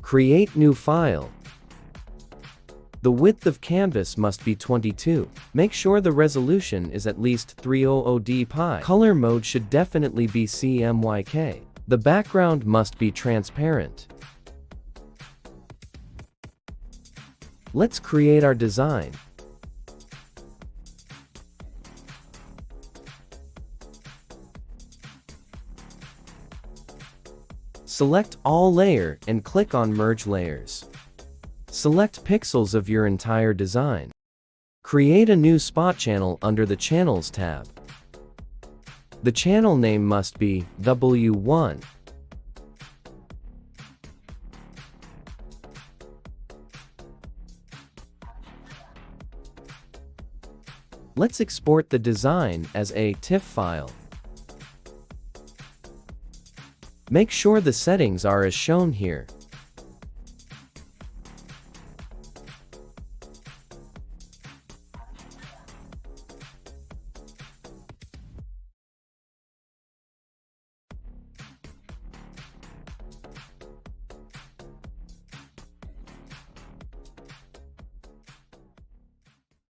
Create new file. The width of canvas must be 22. Make sure the resolution is at least 300 dpi. Color mode should definitely be CMYK. The background must be transparent. Let's create our design. Select all layer and click on Merge Layers. Select pixels of your entire design. Create a new spot channel under the Channels tab. The channel name must be W1. Let's export the design as a TIFF file. Make sure the settings are as shown here.